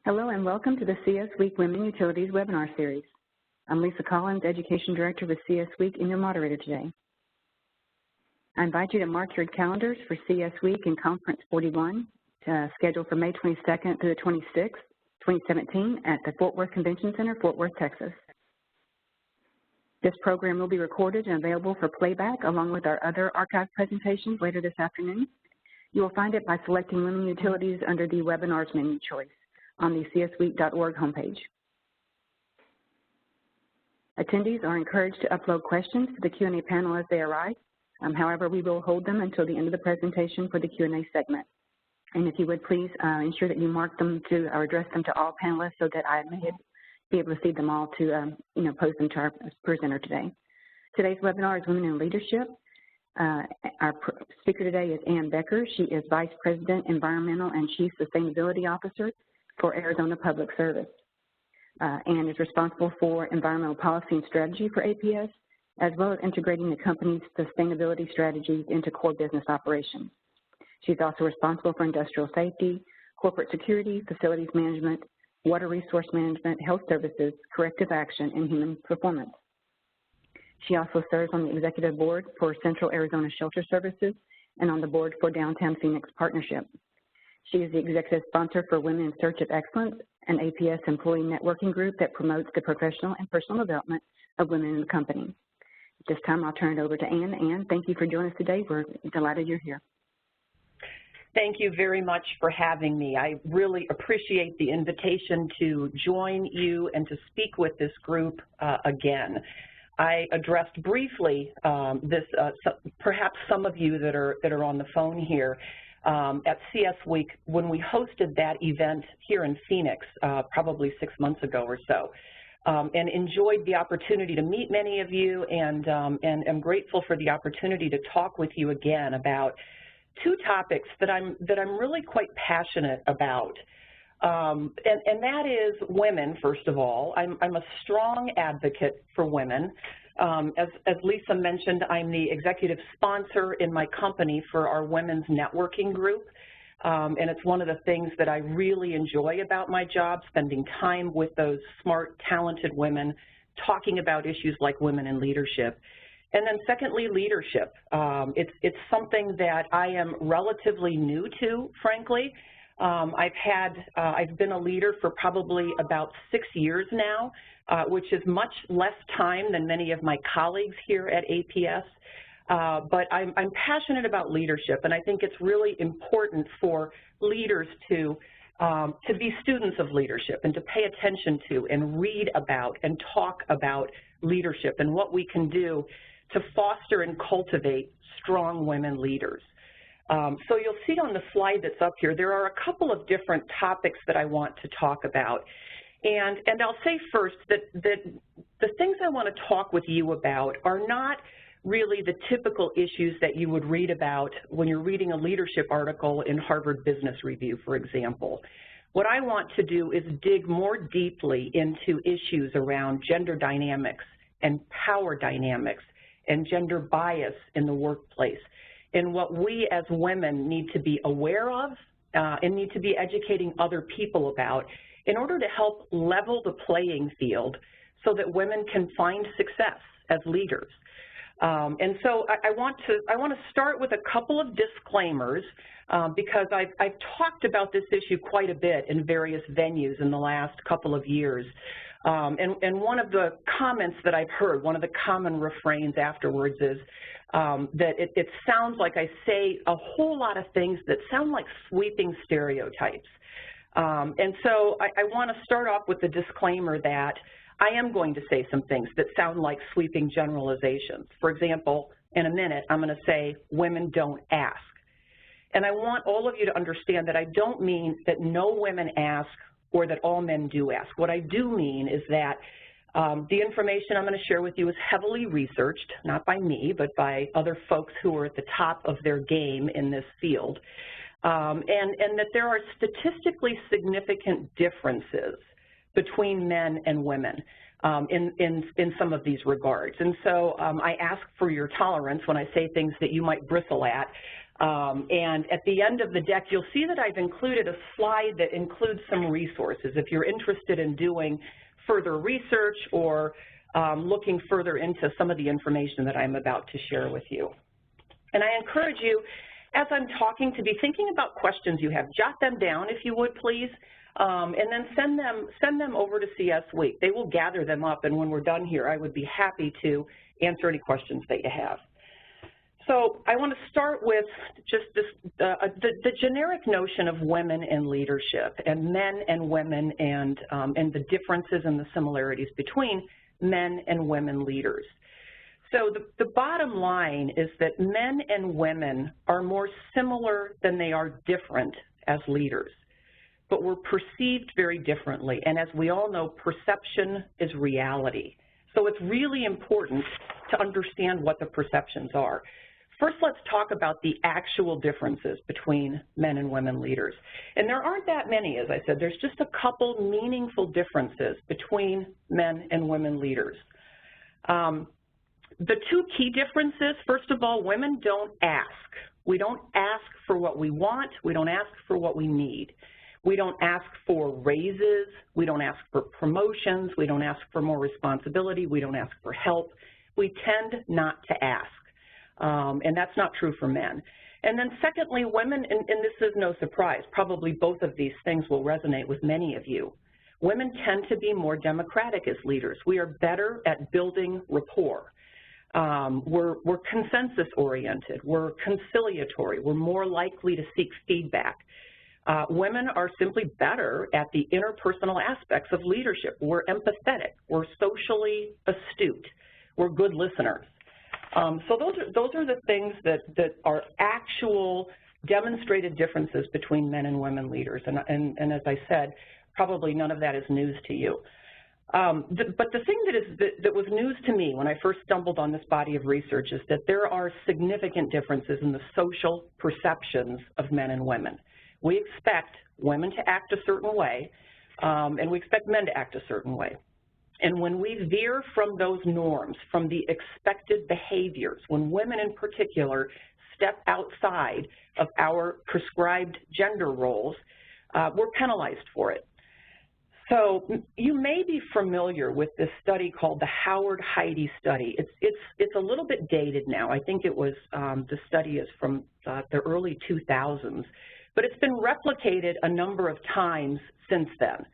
Hello and welcome to the CS Week Women Utilities webinar series. I'm Lisa Collins, Education Director with CS Week and your moderator today. I invite you to mark your calendars for CS Week and Conference 41, scheduled for May 22nd through the 26th, 2017 at the Fort Worth Convention Center, Fort Worth, Texas. This program will be recorded and available for playback along with our other archived presentations later this afternoon. You will find it by selecting Women Utilities under the Webinars menu choice on the csweek.org homepage. Attendees are encouraged to upload questions to the Q&A panel as they arise. However, we will hold them until the end of the presentation for the Q&A segment. And if you would please ensure that you mark them to or address them to all panelists so that I may be able to see them all to pose them to our presenter today. Today's webinar is Women in Leadership. Our speaker today is Ann Becker. She is Vice President, Environmental and Chief Sustainability Officer for Arizona Public Service. Ann is responsible for environmental policy and strategy for APS, as well as integrating the company's sustainability strategies into core business operations. She's also responsible for industrial safety, corporate security, facilities management, water resource management, health services, corrective action, and human performance. She also serves on the executive board for Central Arizona Shelter Services and on the board for Downtown Phoenix Partnership. She is the executive sponsor for Women in Search of Excellence, an APS employee networking group that promotes the professional and personal development of women in the company. At this time, I'll turn it over to Ann. Ann, thank you for joining us today. We're delighted you're here. Thank you very much for having me. I really appreciate the invitation to join you and to speak with this group again. I addressed briefly perhaps some of you that are on the phone here at CS Week when we hosted that event here in Phoenix probably 6 months ago or so, and enjoyed the opportunity to meet many of you and am grateful for the opportunity to talk with you again about two topics that I'm really quite passionate about. And that is women, first of all. I'm a strong advocate for women. As Lisa mentioned, I'm the executive sponsor in my company for our women's networking group. And it's one of the things that I really enjoy about my job, spending time with those smart, talented women, talking about issues like women in leadership. And then secondly, leadership. It's something that I am relatively new to, frankly. I've been a leader for probably about 6 years now, which is much less time than many of my colleagues here at APS. But I'm passionate about leadership, and I think it's really important for leaders to be students of leadership and to pay attention to and read about and talk about leadership and what we can do to foster and cultivate strong women leaders. So you'll see on the slide that's up here, there are a couple of different topics that I want to talk about. And I'll say first that the things I want to talk with you about are not really the typical issues that you would read about when you're reading a leadership article in Harvard Business Review, for example. What I want to do is dig more deeply into issues around gender dynamics and power dynamics and gender bias in the workplace, and what we as women need to be aware of and need to be educating other people about in order to help level the playing field so that women can find success as leaders. And so I want to start with a couple of disclaimers because I've talked about this issue quite a bit in various venues in the last couple of years. And one of the comments that I've heard, one of the common refrains afterwards is that it sounds like I say a whole lot of things that sound like sweeping stereotypes. And so I want to start off with the disclaimer that I am going to say some things that sound like sweeping generalizations. For example, in a minute, I'm going to say women don't ask. And I want all of you to understand that I don't mean that no women ask or that all men do ask. What I do mean is that the information I'm going to share with you is heavily researched, not by me, but by other folks who are at the top of their game in this field, and that there are statistically significant differences between men and women in some of these regards. And so I ask for your tolerance when I say things that you might bristle at. And at the end of the deck, you'll see that I've included a slide that includes some resources if you're interested in doing further research or looking further into some of the information that I'm about to share with you. And I encourage you, as I'm talking, to be thinking about questions you have. Jot them down, if you would, please, and then send them over to CS Week. They will gather them up, and when we're done here, I would be happy to answer any questions that you have. So I want to start with just this, the generic notion of women in leadership and men and women and the differences and the similarities between men and women leaders. So the bottom line is that men and women are more similar than they are different as leaders, but we're perceived very differently. And as we all know, perception is reality. So it's really important to understand what the perceptions are. First, let's talk about the actual differences between men and women leaders. And there aren't that many, as I said. There's just a couple meaningful differences between men and women leaders. The two key differences, first of all, women don't ask. We don't ask for what we want. We don't ask for what we need. We don't ask for raises. We don't ask for promotions. We don't ask for more responsibility. We don't ask for help. We tend not to ask. And that's not true for men. And then secondly, women, and this is no surprise, probably both of these things will resonate with many of you. Women tend to be more democratic as leaders. We are better at building rapport. We're consensus-oriented. We're conciliatory. We're more likely to seek feedback. Women are simply better at the interpersonal aspects of leadership. We're empathetic. We're socially astute. We're good listeners. So those are the things that are actual demonstrated differences between men and women leaders. And as I said, probably none of that is news to you. But the thing that was news to me when I first stumbled on this body of research is that there are significant differences in the social perceptions of men and women. We expect women to act a certain way, and we expect men to act a certain way. And when we veer from those norms, from the expected behaviors, when women in particular step outside of our prescribed gender roles, we're penalized for it. So you may be familiar with this study called the Howard-Heidi study. It's a little bit dated now. I think it was, the study is from the early 2000s, but it's been replicated a number of times since then.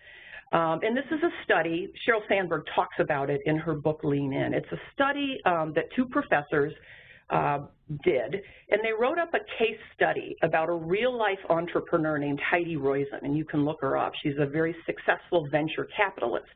And this is a study, Sheryl Sandberg talks about it in her book, Lean In. It's a study that two professors did, and they wrote up a case study about a real-life entrepreneur named Heidi Roizen, and you can look her up. She's a very successful venture capitalist.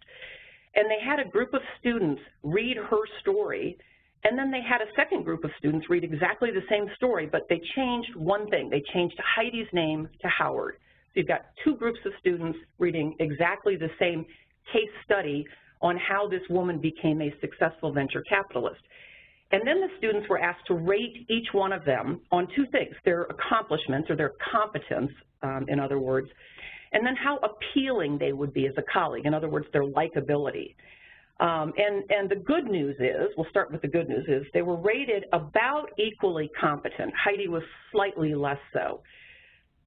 And they had a group of students read her story, and then they had a second group of students read exactly the same story, but they changed one thing. They changed Heidi's name to Howard. So you've got two groups of students reading exactly the same case study on how this woman became a successful venture capitalist. And then the students were asked to rate each one of them on two things, their accomplishments or their competence, in other words, and then how appealing they would be as a colleague, in other words, their likability. And the good news is, we'll start with the good news, is they were rated about equally competent. Heidi was slightly less so.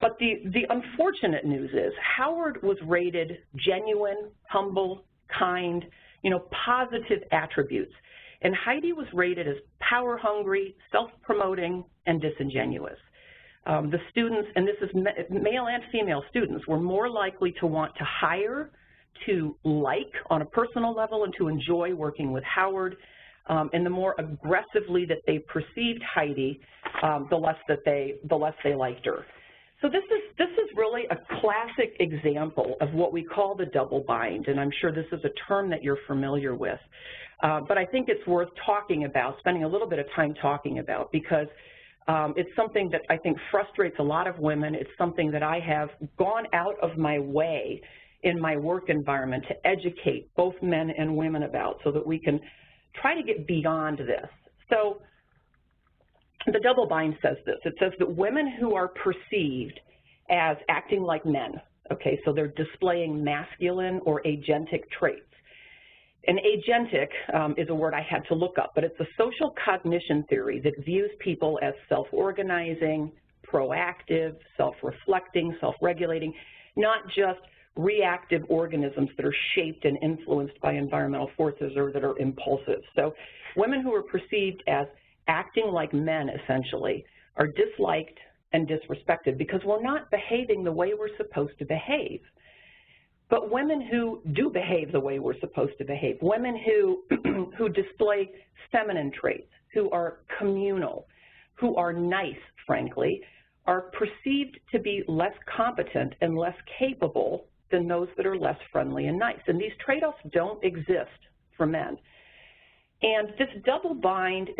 But the unfortunate news is Howard was rated genuine, humble, kind, positive attributes. And Heidi was rated as power-hungry, self-promoting, and disingenuous. The students, and this is male and female students, were more likely to want to hire, to like on a personal level, and to enjoy working with Howard. And the more aggressively that they perceived Heidi, the less they liked her. So this is really a classic example of what we call the double bind, and I'm sure this is a term that you're familiar with. But I think it's worth talking about, spending a little bit of time talking about, because it's something that I think frustrates a lot of women. It's something that I have gone out of my way in my work environment to educate both men and women about, so that we can try to get beyond this. So the double bind says this. It says that women who are perceived as acting like men, okay, so they're displaying masculine or agentic traits. And agentic is a word I had to look up, but it's a social cognition theory that views people as self-organizing, proactive, self-reflecting, self-regulating, not just reactive organisms that are shaped and influenced by environmental forces or that are impulsive. So women who are perceived as acting like men, essentially, are disliked and disrespected because we're not behaving the way we're supposed to behave. But women who do behave the way we're supposed to behave, women who, who display feminine traits, who are communal, who are nice, frankly, are perceived to be less competent and less capable than those that are less friendly and nice. And these trade-offs don't exist for men. And this double bind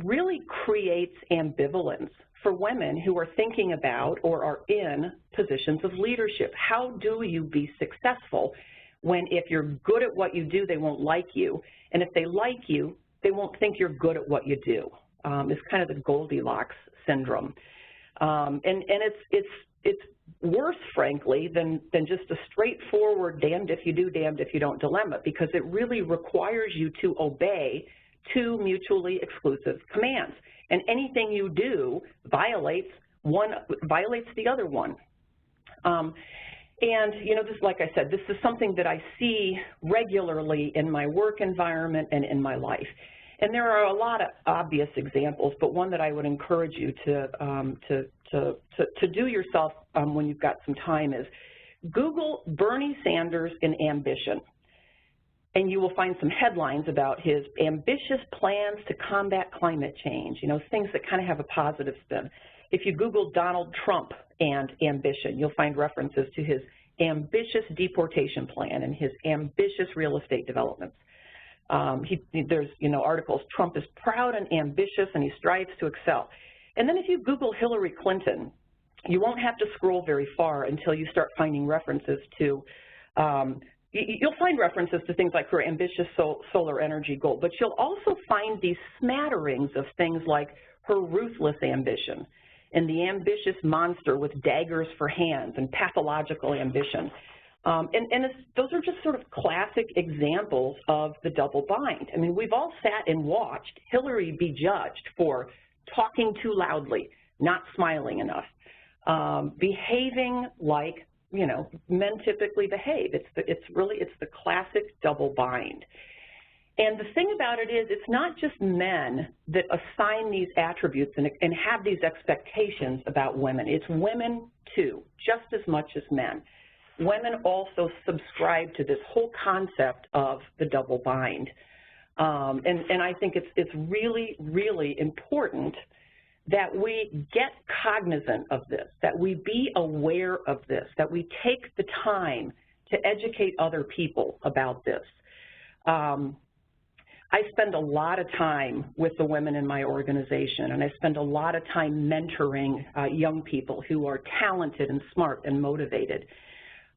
really creates ambivalence for women who are thinking about or are in positions of leadership. How do you be successful when if you're good at what you do, they won't like you, and if they like you, they won't think you're good at what you do? It's kind of the Goldilocks syndrome. And it's worse, frankly, than just a straightforward damned if you do, damned if you don't dilemma, because it really requires you to obey two mutually exclusive commands. And anything you do violates the other one. And, you know, this, like I said, this is something that I see regularly in my work environment and in my life. And there are a lot of obvious examples, but one that I would encourage you to do yourself when you've got some time is Google Bernie Sanders and ambition, and you will find some headlines about his ambitious plans to combat climate change, you know, things that kind of have a positive spin. If you Google Donald Trump and ambition, you'll find references to his ambitious deportation plan and his ambitious real estate developments. There's, you know, articles, Trump is proud and ambitious and he strives to excel. And then if you Google Hillary Clinton, you won't have to scroll very far until you start finding references to, you'll find references to things like her ambitious solar energy goal, but you'll also find these smatterings of things like her ruthless ambition and the ambitious monster with daggers for hands and pathological ambition. Those are just sort of classic examples of the double bind. I mean, we've all sat and watched Hillary be judged for talking too loudly, not smiling enough, behaving like, you know, men typically behave. It's the classic double bind. And the thing about it is, it's not just men that assign these attributes and have these expectations about women. It's women too, just as much as men. Women also subscribe to this whole concept of the double bind. And I think it's really, really important that we get cognizant of this, that we be aware of this, that we take the time to educate other people about this. I spend a lot of time with the women in my organization, and I spend a lot of time mentoring young people who are talented and smart and motivated.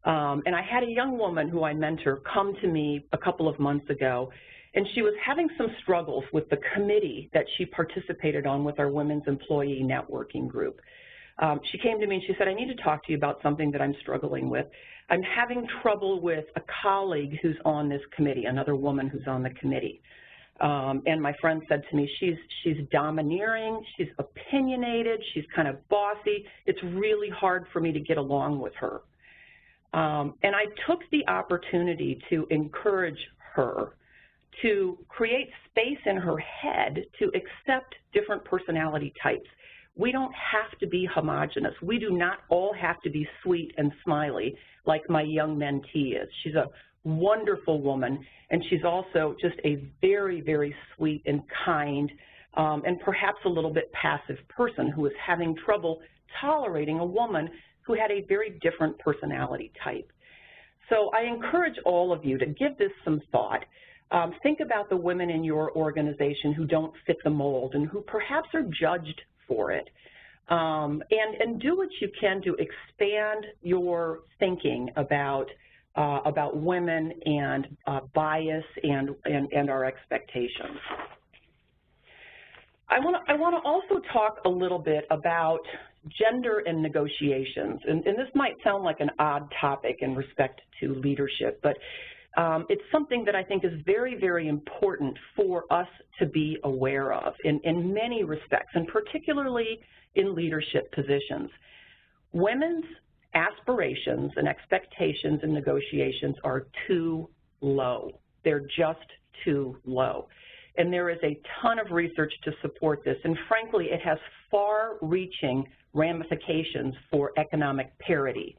And I had a young woman who I mentor come to me a couple of months ago, and she was having some struggles with the committee that she participated on with our Women's Employee Networking Group. She came to me and she said, I need to talk to you about something that I'm struggling with. I'm having trouble with a colleague who's on this committee, another woman who's on the committee. And my friend said to me, she's domineering, she's opinionated, she's kind of bossy. It's really hard for me to get along with her. And I took the opportunity to encourage her to create space in her head to accept different personality types. We don't have to be homogenous. We do not all have to be sweet and smiley like my young mentee is. She's a wonderful woman, and she's also just a very, very sweet and kind and perhaps a little bit passive person who is having trouble tolerating a woman who had a very different personality type. So I encourage all of you to give this some thought. Think about the women in your organization who don't fit the mold and who perhaps are judged for it. And do what you can to expand your thinking about women and bias and our expectations. I want to also talk a little bit about gender and negotiations. And this might sound like an odd topic in respect to leadership, but it's something that I think is very, very important for us to be aware of in many respects, and particularly in leadership positions. Women's aspirations and expectations in negotiations are too low. They're just too low. And there is a ton of research to support this, and frankly, it has far-reaching ramifications for economic parity.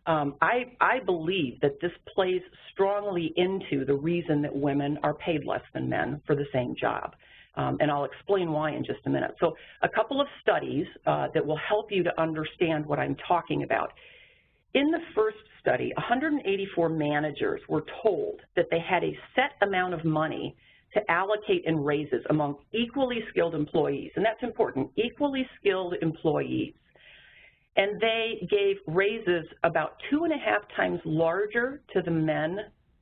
I believe that this plays strongly into the reason that women are paid less than men for the same job. And I'll explain why in just a minute. So a couple of studies that will help you to understand what I'm talking about. In the first study, 184 managers were told that they had a set amount of money to allocate in raises among equally skilled employees, and that's important, equally skilled employees. And they gave raises about 2.5 times larger to the men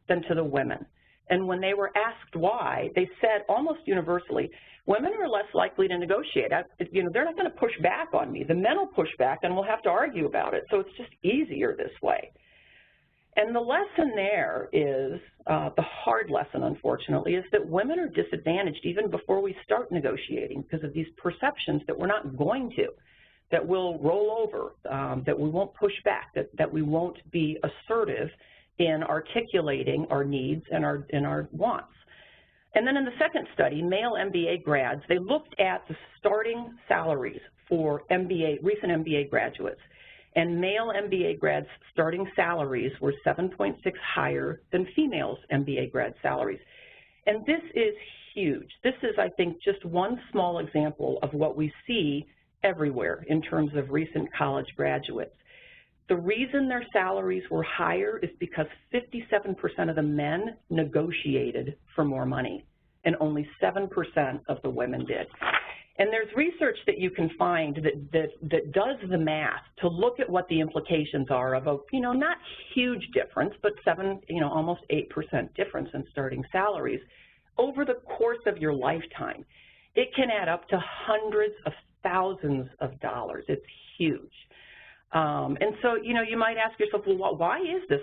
than to the women. And when they were asked why, they said almost universally, women are less likely to negotiate. They're not going to push back on me. The men will push back and we'll have to argue about it. So it's just easier this way. And the lesson there is, the hard lesson, unfortunately, is that women are disadvantaged even before we start negotiating because of these perceptions that we're not going to, that we'll roll over, that we won't push back, that we won't be assertive in articulating our needs and our wants. And then in the second study, male MBA grads, they looked at the starting salaries for recent MBA graduates. And male MBA grads' starting salaries were 7.6 higher than females' MBA grad salaries. And this is huge. This is, I think, just one small example of what we see everywhere in terms of recent college graduates. The reason their salaries were higher is because 57% of the men negotiated for more money, and only 7% of the women did. And there's research that you can find that does the math to look at what the implications are of a, not huge difference, but almost 8% difference in starting salaries over the course of your lifetime. It can add up to hundreds of thousands of dollars. It's huge. And so, you might ask yourself, well, why is this?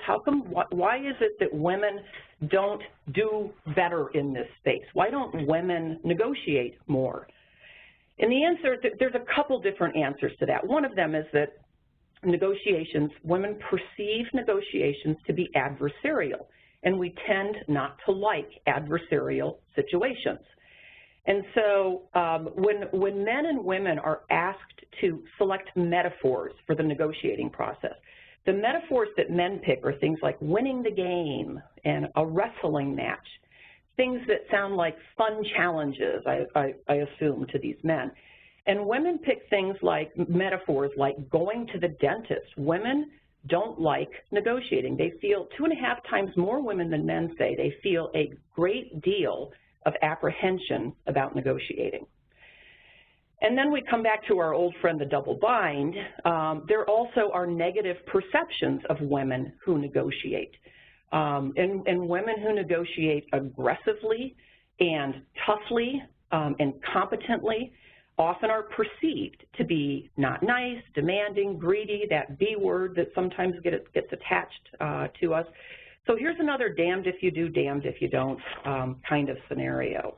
Why is it that women don't do better in this space? Why don't women negotiate more? And the answer, there's a couple different answers to that. One of them is that women perceive negotiations to be adversarial, and we tend not to like adversarial situations. And so when men and women are asked to select metaphors for the negotiating process, the metaphors that men pick are things like winning the game and a wrestling match, things that sound like fun challenges, I assume, to these men. And women pick things like metaphors like going to the dentist. Women don't like negotiating. They feel 2.5 times more women than men say they feel a great deal of apprehension about negotiating. And then we come back to our old friend, the double bind. There also are negative perceptions of women who negotiate. And women who negotiate aggressively and toughly and competently often are perceived to be not nice, demanding, greedy, that B word that sometimes gets attached to us. So here's another damned if you do, damned if you don't kind of scenario.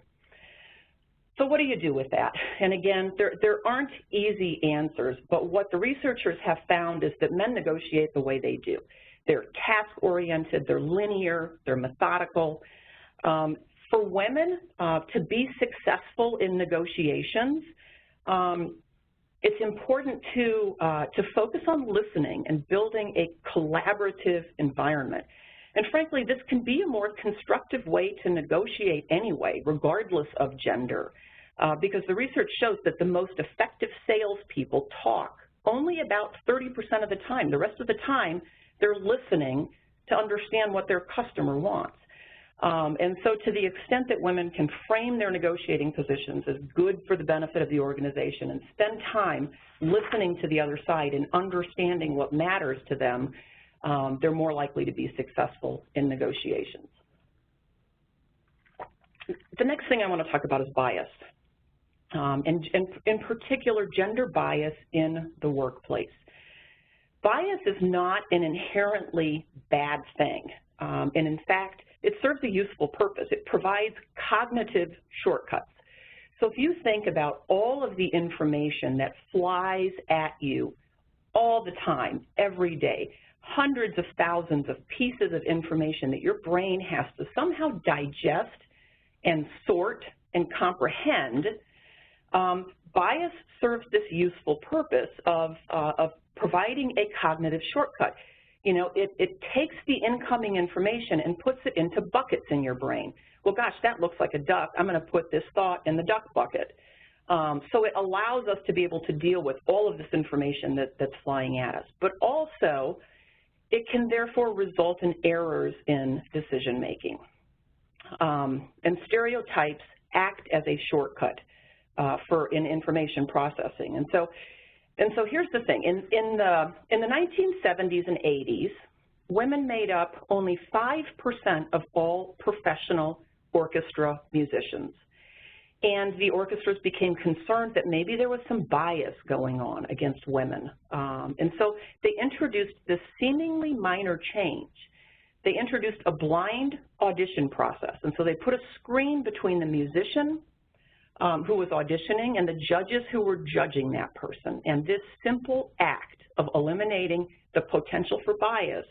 So what do you do with that? And again, there aren't easy answers, but what the researchers have found is that men negotiate the way they do. They're task-oriented, they're linear, they're methodical. For women to be successful in negotiations, it's important to focus on listening and building a collaborative environment. And frankly, this can be a more constructive way to negotiate anyway, regardless of gender, because the research shows that the most effective salespeople talk only about 30% of the time. The rest of the time, they're listening to understand what their customer wants. And so to the extent that women can frame their negotiating positions as good for the benefit of the organization and spend time listening to the other side and understanding what matters to them, they're more likely to be successful in negotiations. The next thing I want to talk about is bias, and in particular, gender bias in the workplace. Bias is not an inherently bad thing, and in fact, it serves a useful purpose. It provides cognitive shortcuts. So if you think about all of the information that flies at you all the time, every day, hundreds of thousands of pieces of information that your brain has to somehow digest and sort and comprehend, bias serves this useful purpose of providing a cognitive shortcut. You know, it takes the incoming information and puts it into buckets in your brain. Well, gosh, that looks like a duck. I'm going to put this thought in the duck bucket. So it allows us to be able to deal with all of this information that's flying at us. But also, it can therefore result in errors in decision making. And stereotypes act as a shortcut in information processing. And so here's the thing. In the 1970s and 80s, women made up only 5% of all professional orchestra musicians. And the orchestras became concerned that maybe there was some bias going on against women. And so they introduced this seemingly minor change. They introduced a blind audition process. And so they put a screen between the musician who was auditioning and the judges who were judging that person. And this simple act of eliminating the potential for bias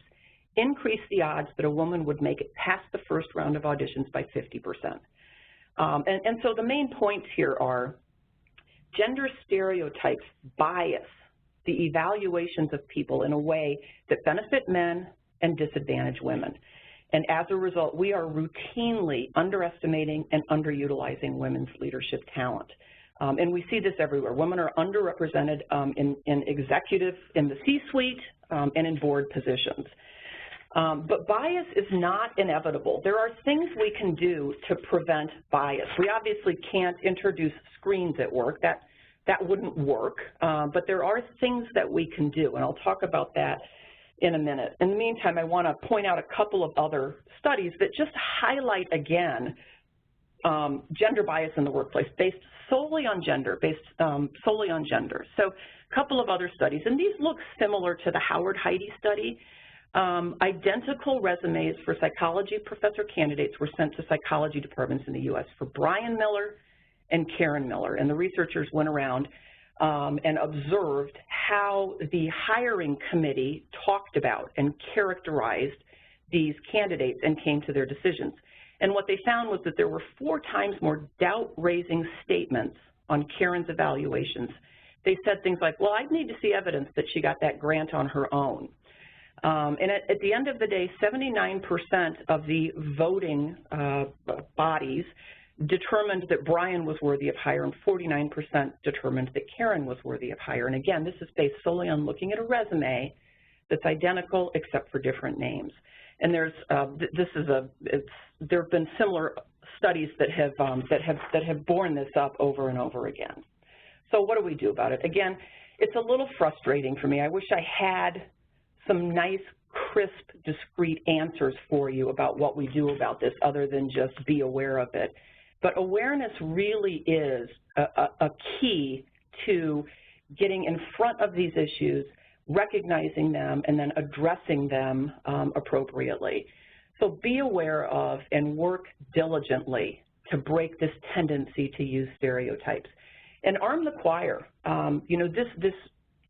increased the odds that a woman would make it past the first round of auditions by 50%. And so the main points here are gender stereotypes bias the evaluations of people in a way that benefit men and disadvantage women. And as a result, we are routinely underestimating and underutilizing women's leadership talent. And we see this everywhere. Women are underrepresented in the C-suite and in board positions. But bias is not inevitable. There are things we can do to prevent bias. We obviously can't introduce screens at work. That wouldn't work. But there are things that we can do, and I'll talk about that in a minute. In the meantime, I want to point out a couple of other studies that just highlight again gender bias in the workplace based solely on gender, So a couple of other studies, and these look similar to the Howard-Heidi study. Identical resumes for psychology professor candidates were sent to psychology departments in the U.S. for Brian Miller and Karen Miller, and the researchers went around and observed how the hiring committee talked about and characterized these candidates and came to their decisions. And what they found was that there were 4 times more doubt-raising statements on Karen's evaluations. They said things like, well, I'd need to see evidence that she got that grant on her own. And at the end of the day, 79% of the voting bodies determined that Brian was worthy of hire, and 49% determined that Karen was worthy of hire. And again, this is based solely on looking at a resume that's identical except for different names. And there have been similar studies that have borne this up over and over again. So what do we do about it? Again, it's a little frustrating for me. I wish I had some nice, crisp, discrete answers for you about what we do about this other than just be aware of it. But awareness really is a key to getting in front of these issues, recognizing them, and then addressing them appropriately. So be aware of and work diligently to break this tendency to use stereotypes. And arm the choir. You know, this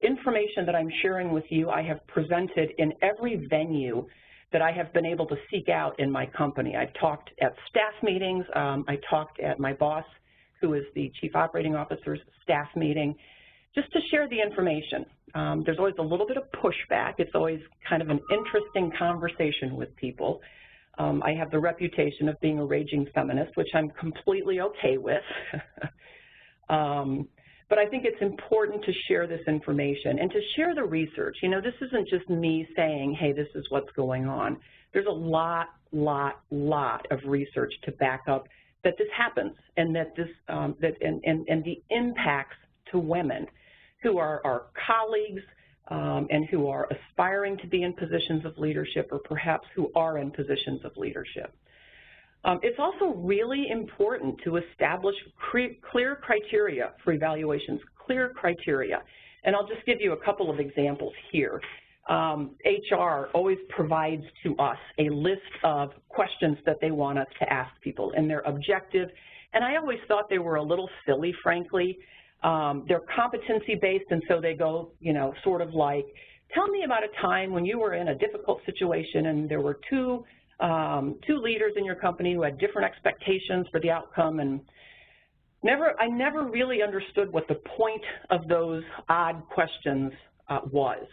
information that I'm sharing with you, I have presented in every venue that I have been able to seek out in my company. I've talked at staff meetings. I talked at my boss, who is the Chief Operating Officer's staff meeting, just to share the information. There's always a little bit of pushback. It's always kind of an interesting conversation with people. I have the reputation of being a raging feminist, which I'm completely okay with. But I think it's important to share this information and to share the research. You know, this isn't just me saying, hey, this is what's going on. There's a lot of research to back up that this happens and that this and the impacts to women who are our colleagues and who are aspiring to be in positions of leadership or perhaps who are in positions of leadership. It's also really important to establish clear criteria for evaluations, clear criteria. And I'll just give you a couple of examples here. HR always provides to us a list of questions that they want us to ask people, and they're objective And I always thought they were a little silly, frankly. They're competency-based, and so they go, sort of like, tell me about a time when you were in a difficult situation and there were two leaders in your company who had different expectations for the outcome, and I never really understood what the point of those odd questions was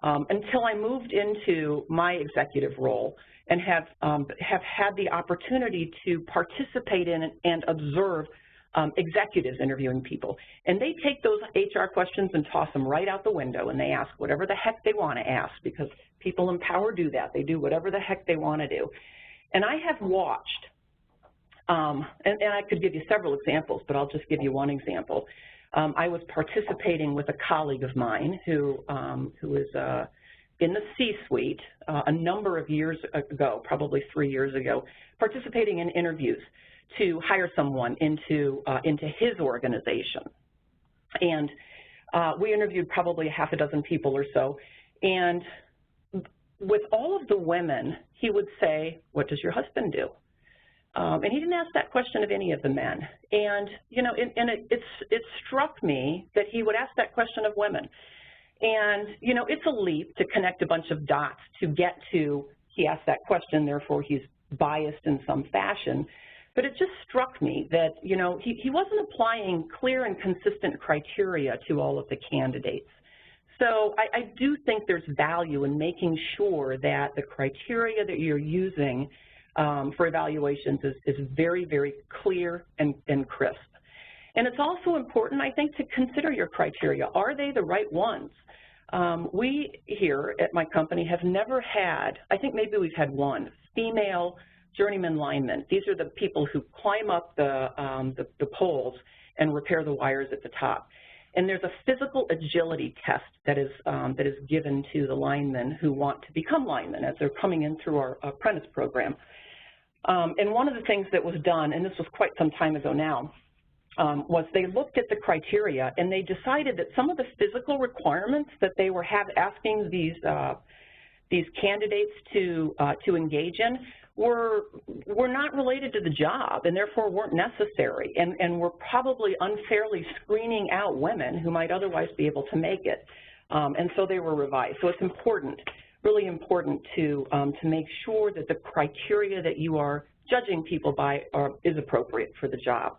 until I moved into my executive role and have had the opportunity to participate in and observe executives interviewing people. And they take those HR questions and toss them right out the window, and they ask whatever the heck they want to ask, because people in power do that. They do whatever the heck they want to do. And I have watched, and I could give you several examples, but I'll just give you one example. I was participating with a colleague of mine who is in the C-suite a number of years ago, probably 3 years ago, participating in interviews to hire someone into his organization. And we interviewed probably a half a dozen people or so. And with all of the women, he would say, "What does your husband do?" And he didn't ask that question of any of the men. And, it struck me that he would ask that question of women. And, it's a leap to connect a bunch of dots to get to, he asked that question, therefore he's biased in some fashion. But it just struck me that, he wasn't applying clear and consistent criteria to all of the candidates. So I do think there's value in making sure that the criteria that you're using for evaluations is very, very clear and crisp. And it's also important, I think, to consider your criteria. Are they the right ones? We here at my company have never had, I think maybe we've had one, female journeyman linemen. These are the people who climb up the poles and repair the wires at the top. And there's a physical agility test that is given to the linemen who want to become linemen as they're coming in through our apprentice program. And one of the things that was done, and this was quite some time ago now, was they looked at the criteria and they decided that some of the physical requirements that they were asking these candidates to engage in were not related to the job and therefore weren't necessary, and were probably unfairly screening out women who might otherwise be able to make it. And so they were revised. So it's important, really important to make sure that the criteria that you are judging people by is appropriate for the job.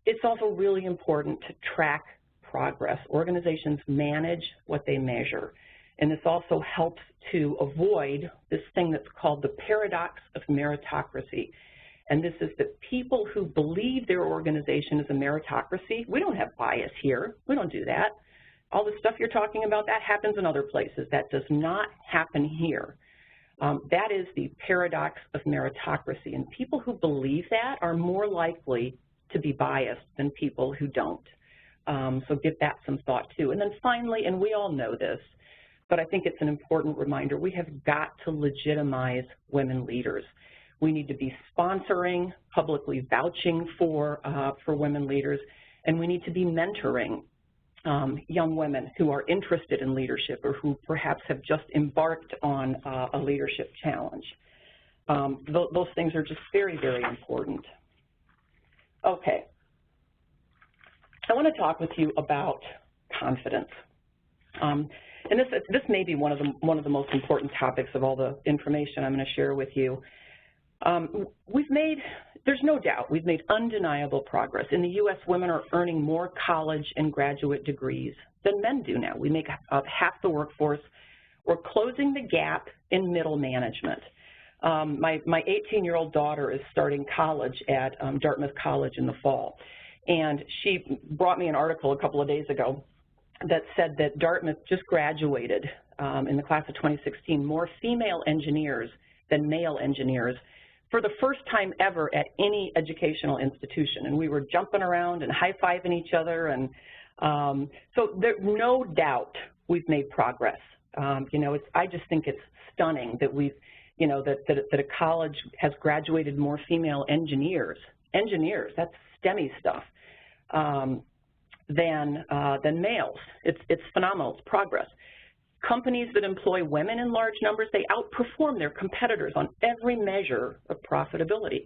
It's also really important to track progress. Organizations manage what they measure. And this also helps to avoid this thing that's called the paradox of meritocracy. And this is that people who believe their organization is a meritocracy, we don't have bias here, we don't do that. All the stuff you're talking about, that happens in other places. That does not happen here. That is the paradox of meritocracy. And people who believe that are more likely to be biased than people who don't. So give that some thought too. And then finally, and we all know this, but I think it's an important reminder, we have got to legitimize women leaders. We need to be sponsoring, publicly vouching for women leaders, and we need to be mentoring young women who are interested in leadership or who perhaps have just embarked on a leadership challenge. Those things are just very, very important. Okay. I want to talk with you about confidence. And this may be one of the most important topics of all the information I'm going to share with you. There's no doubt, we've made undeniable progress. In the U.S., women are earning more college and graduate degrees than men do now. We make up half the workforce. We're closing the gap in middle management. My 18-year-old daughter is starting college at Dartmouth College in the fall. And she brought me an article a couple of days ago that said that Dartmouth just graduated in the class of 2016 more female engineers than male engineers for the first time ever at any educational institution. And we were jumping around and high-fiving each other. And so there's no doubt we've made progress. I just think it's stunning that we've, that a college has graduated more female engineers. Engineers, that's STEMmy stuff. Than males. It's phenomenal. It's progress. Companies that employ women in large numbers, they outperform their competitors on every measure of profitability.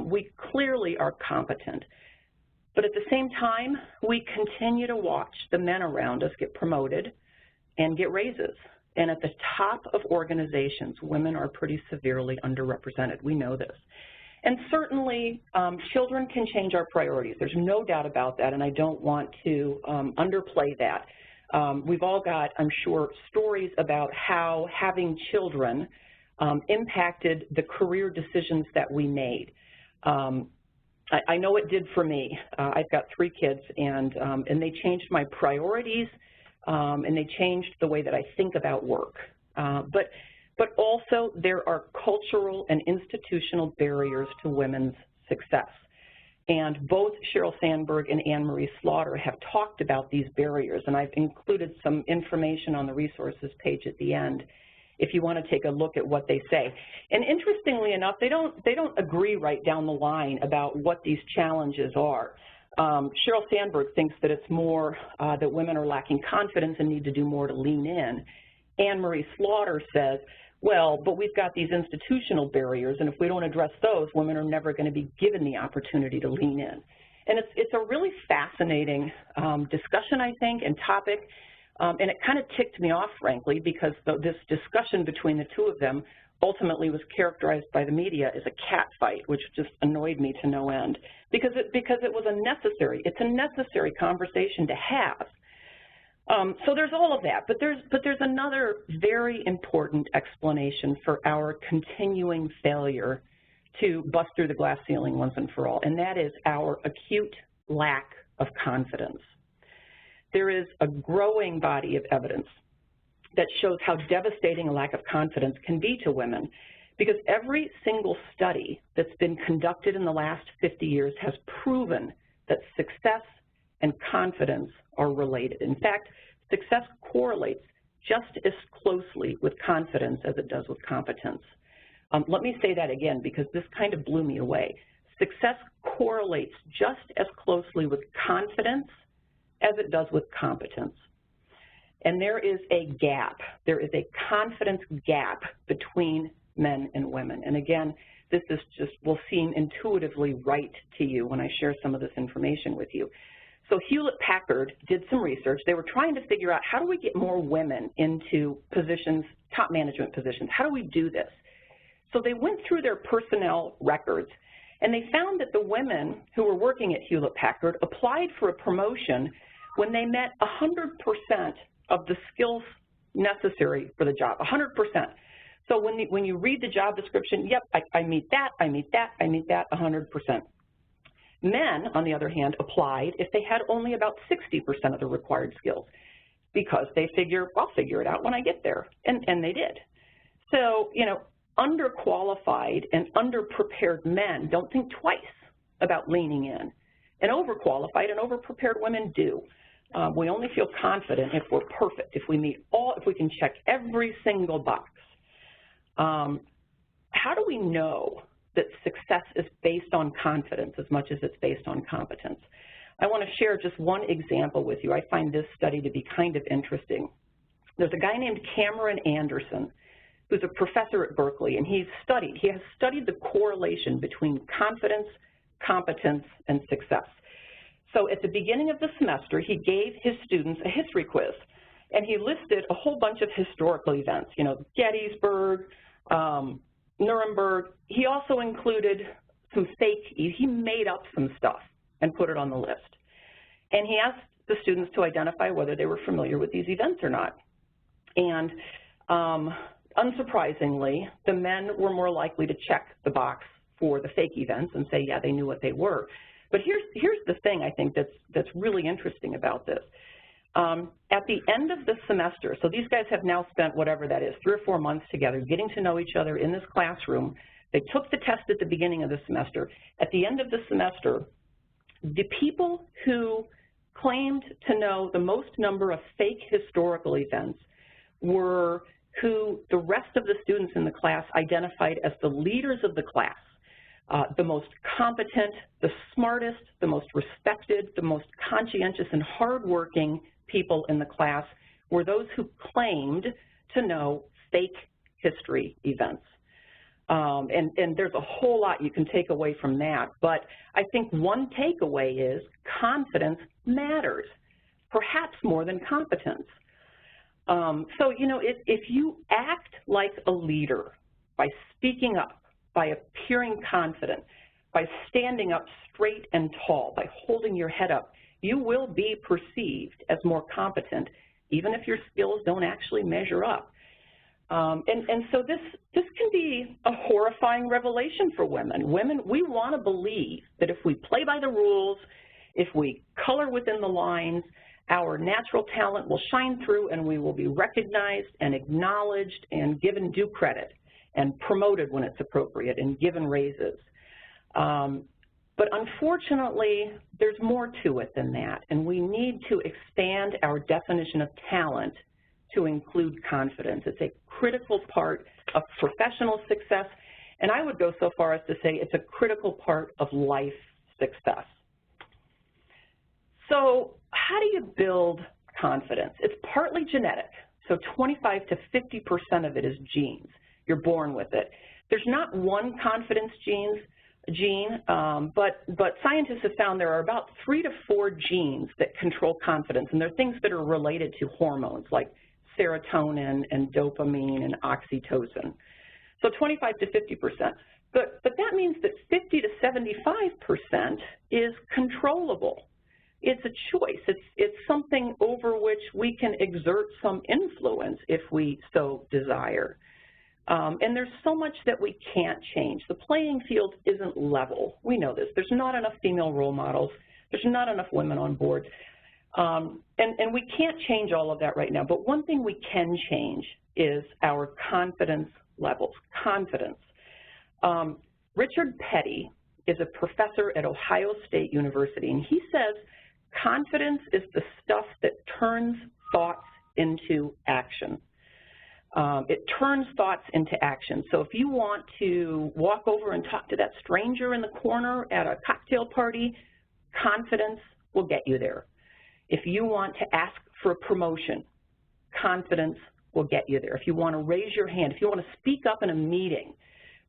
We clearly are competent. But at the same time, we continue to watch the men around us get promoted and get raises. And at the top of organizations, women are pretty severely underrepresented. We know this. And certainly, children can change our priorities. There's no doubt about that, and I don't want to underplay that. We've all got, I'm sure, stories about how having children impacted the career decisions that we made. I know it did for me. I've got 3 kids, and they changed my priorities, and they changed the way that I think about work. But also there are cultural and institutional barriers to women's success. And both Sheryl Sandberg and Anne-Marie Slaughter have talked about these barriers, and I've included some information on the resources page at the end if you want to take a look at what they say. And interestingly enough, they don't agree right down the line about what these challenges are. Sheryl Sandberg thinks that it's more that women are lacking confidence and need to do more to lean in. Anne-Marie Slaughter says, well, but we've got these institutional barriers, and if we don't address those, women are never going to be given the opportunity to lean in. And it's a really fascinating discussion, I think, and topic, and it kind of ticked me off, frankly, because this discussion between the 2 of them ultimately was characterized by the media as a cat fight, which just annoyed me to no end, because it was it's a necessary conversation to have. So there's all of that, but there's another very important explanation for our continuing failure to bust through the glass ceiling once and for all, and that is our acute lack of confidence. There is a growing body of evidence that shows how devastating a lack of confidence can be to women, because every single study that's been conducted in the last 50 years has proven that success and confidence are related. In fact, success correlates just as closely with confidence as it does with competence. Let me say that again, because this kind of blew me away. Success correlates just as closely with confidence as it does with competence. And there is a gap. There is a confidence gap between men and women. And again, this is will seem intuitively right to you when I share some of this information with you. So Hewlett-Packard did some research. They were trying to figure out, how do we get more women into positions, top management positions? How do we do this? So they went through their personnel records, and they found that the women who were working at Hewlett-Packard applied for a promotion when they met 100% of the skills necessary for the job, 100%. So when you read the job description, yep, I meet that, I meet that, I meet that, 100%. Men, on the other hand, applied if they had only about 60% of the required skills, because they figure, I'll figure it out when I get there, and they did. So, you know, underqualified and underprepared men don't think twice about leaning in, and overqualified and overprepared women do. We only feel confident if we're perfect, if we can check every single box. How do we know that success is based on confidence as much as it's based on competence? I want to share just one example with you. I find this study to be kind of interesting. There's a guy named Cameron Anderson who's a professor at Berkeley, and he has studied the correlation between confidence, competence, and success. So at the beginning of the semester, he gave his students a history quiz, and he listed a whole bunch of historical events, you know, Gettysburg, Nuremberg. He also included some he made up some stuff and put it on the list. And he asked the students to identify whether they were familiar with these events or not. And unsurprisingly, the men were more likely to check the box for the fake events and say, yeah, they knew what they were. But here's the thing I think that's really interesting about this. At the end of the semester, so these guys have now spent whatever that is, 3 or 4 months together, getting to know each other in this classroom. They took the test at the beginning of the semester. At the end of the semester, the people who claimed to know the most number of fake historical events were who the rest of the students in the class identified as the leaders of the class, the most competent, the smartest, the most respected, the most conscientious and hardworking people in the class were those who claimed to know fake history events. And there's a whole lot you can take away from that. But I think one takeaway is confidence matters, perhaps more than competence. So, you know, if you act like a leader by speaking up, by appearing confident, by standing up straight and tall, by holding your head up, you will be perceived as more competent, even if your skills don't actually measure up. And so this can be a horrifying revelation for women. Women, we want to believe that if we play by the rules, if we color within the lines, our natural talent will shine through and we will be recognized and acknowledged and given due credit and promoted when it's appropriate and given raises. But unfortunately, there's more to it than that, and we need to expand our definition of talent to include confidence. It's a critical part of professional success, and I would go so far as to say it's a critical part of life success. So how do you build confidence? It's partly genetic, so 25 to 50% of it is genes. You're born with it. There's not one confidence gene, but scientists have found there are about 3 to 4 genes that control confidence, and they're things that are related to hormones like serotonin and dopamine and oxytocin. So 25 to 50%. But that means that 50 to 75% is controllable. It's a choice. It's something over which we can exert some influence if we so desire. And there's so much that we can't change. The playing field isn't level. We know this. There's not enough female role models. There's not enough women on board. And we can't change all of that right now. But one thing we can change is our confidence levels. Confidence. Richard Petty is a professor at Ohio State University, and he says confidence is the stuff that turns thoughts into action. It turns thoughts into action. So if you want to walk over and talk to that stranger in the corner at a cocktail party, confidence will get you there. If you want to ask for a promotion, confidence will get you there. If you want to raise your hand, if you want to speak up in a meeting,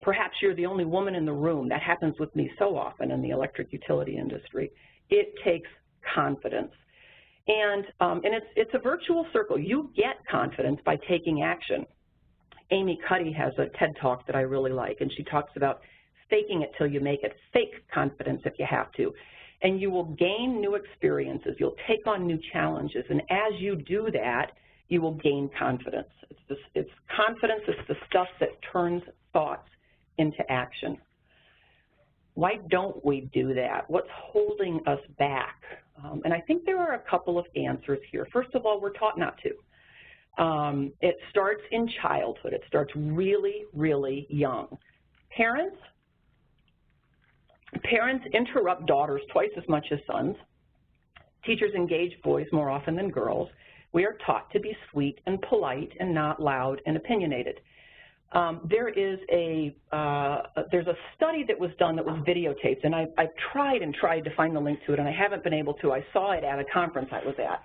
perhaps you're the only woman in the room. That happens with me so often in the electric utility industry. It takes confidence. And it's a virtual circle. You get confidence by taking action. Amy Cuddy has a TED Talk that I really like, and she talks about faking it till you make it, fake confidence if you have to. And you will gain new experiences. You'll take on new challenges. And as you do that, you will gain confidence. It's confidence. It's the stuff that turns thoughts into action. Why don't we do that? What's holding us back? And I think there are a couple of answers here. First of all, we're taught not to. It starts in childhood. It starts really, really young. Parents interrupt daughters twice as much as sons. Teachers engage boys more often than girls. We are taught to be sweet and polite and not loud and opinionated. There's a study that was done that was videotaped, and I've tried to find the link to it, and I haven't been able to. I saw it at a conference I was at.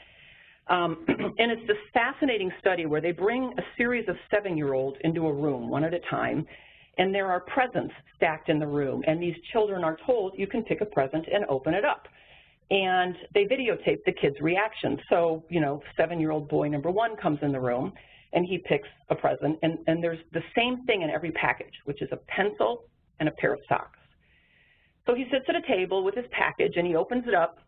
And it's this fascinating study where they bring a series of 7-year-olds into a room, one at a time, and there are presents stacked in the room, and these children are told you can pick a present and open it up. And they videotape the kids' reaction. So, you know, 7-year-old boy number 1 comes in the room, and he picks a present, and there's the same thing in every package, which is a pencil and a pair of socks. So he sits at a table with his package, and he opens it up,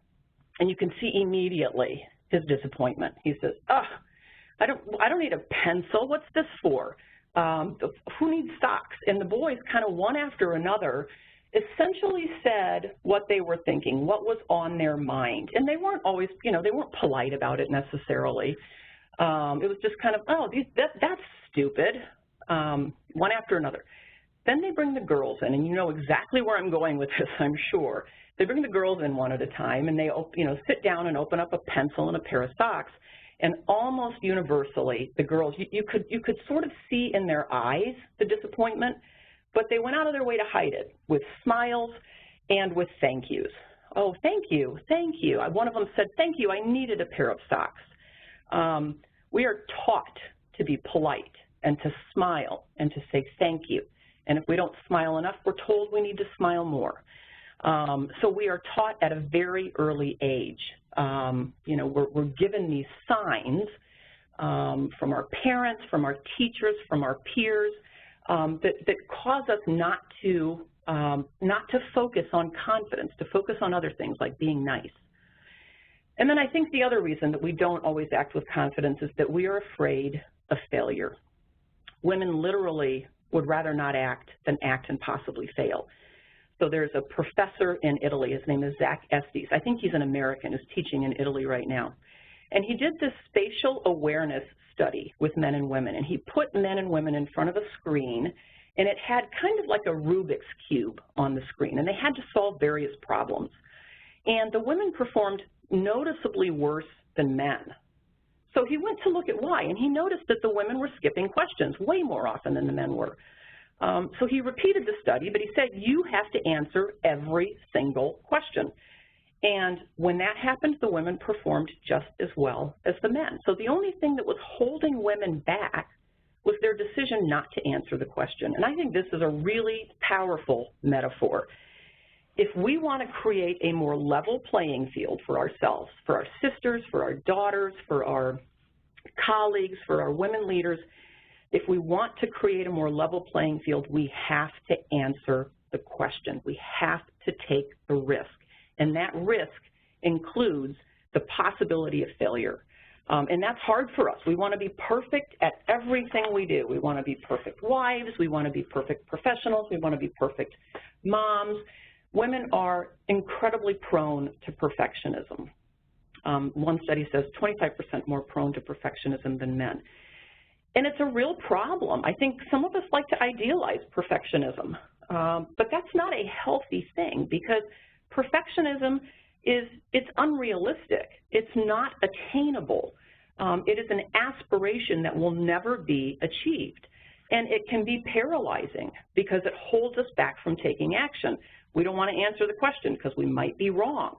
and you can see immediately his disappointment. He says, "Ugh, I don't need a pencil. What's this for? Who needs socks?" And the boys, kind of one after another, essentially said what they were thinking, what was on their mind. And they weren't always, you know, they weren't polite about it necessarily. It was just kind of, oh, that's stupid, one after another. Then they bring the girls in, and you know exactly where I'm going with this, I'm sure. They bring the girls in one at a time, and they, you know, sit down and open up a pencil and a pair of socks. And almost universally, the girls, you could sort of see in their eyes the disappointment, but they went out of their way to hide it with smiles and with thank yous. Oh, thank you, thank you. One of them said, "Thank you, I needed a pair of socks." We are taught to be polite and to smile and to say thank you. And if we don't smile enough, we're told we need to smile more. So we are taught at a very early age. You know, we're given these signs from our parents, from our teachers, from our peers that cause us not to focus on confidence, to focus on other things like being nice. And then I think the other reason that we don't always act with confidence is that we are afraid of failure. Women literally would rather not act than act and possibly fail. So there's a professor in Italy, his name is Zach Estes. I think he's an American who's teaching in Italy right now. And he did this spatial awareness study with men and women, and he put men and women in front of a screen, and it had kind of like a Rubik's Cube on the screen, and they had to solve various problems. And the women performed noticeably worse than men. So he went to look at why, and he noticed that the women were skipping questions way more often than the men were. So he repeated the study, but he said, you have to answer every single question. And when that happened, the women performed just as well as the men. So the only thing that was holding women back was their decision not to answer the question. And I think this is a really powerful metaphor. If we want to create a more level playing field for ourselves, for our sisters, for our daughters, for our colleagues, for our women leaders, if we want to create a more level playing field, we have to answer the question. We have to take the risk. And that risk includes the possibility of failure. And that's hard for us. We want to be perfect at everything we do. We want to be perfect wives. We want to be perfect professionals. We want to be perfect moms. Women are incredibly prone to perfectionism. One study says 25% more prone to perfectionism than men. And it's a real problem. I think some of us like to idealize perfectionism, but that's not a healthy thing because perfectionism it's unrealistic. It's not attainable. It is an aspiration that will never be achieved. And it can be paralyzing because it holds us back from taking action. We don't want to answer the question because we might be wrong.